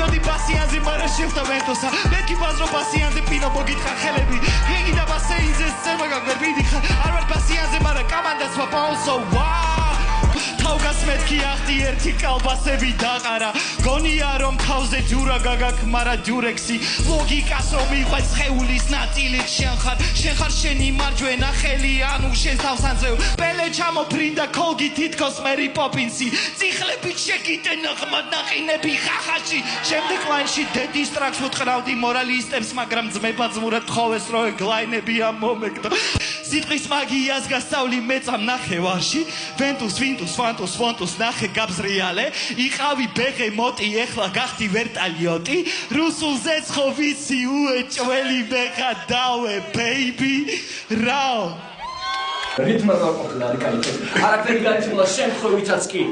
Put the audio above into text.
მივიოდი ბასიანზე მარა შევხდა ვენტოსა მეთქი ბაზრო ბასიანზე პინო მოგითხარ ხელები იგი და ბასეინზე სცემა გაგვერ მიდიხარ არ ვარ ბასიანზე მარა კამანდას ვაპაუსო თავგას მეთქი ახტი ერთი კალბასები დაყარა გონია რომ თავზე ჯურა გაგაკმარა ჯურექსი ლოგიკას რომ მიყვეს ხეულის ნაწილით შენ ხარ შენი მარჯვენა ხელი ანუ შენ თავს ანძევ პელე ჩამოფრინდა კოლგი თითქოს მერი პოპინსი წიხლებით შეკიტენ ღმად ნაყინები ხახაში შემდეგ ლაინში დედის ტრაქს ვუტყრავდი მორალისტებს მაგრამ ძმება ძმურად თხოვეს რო ეგლაინები ამომეკდა სიტყვის მაგიას გასწავლი მეწამ ნახევარში ვენტუს ვინტუს ფონტუს ნახე გაბზრიალე იყავი ბეღე მოტი ეხლა გახდი ვერტალიოტი რუსულზეც ხო ვიცი უეჭველი ბეხა დავე ბეიბი რაო რითმა დაყოფილა არ კაი ხარაქტერი გაიწულა შემთხვევითაც კი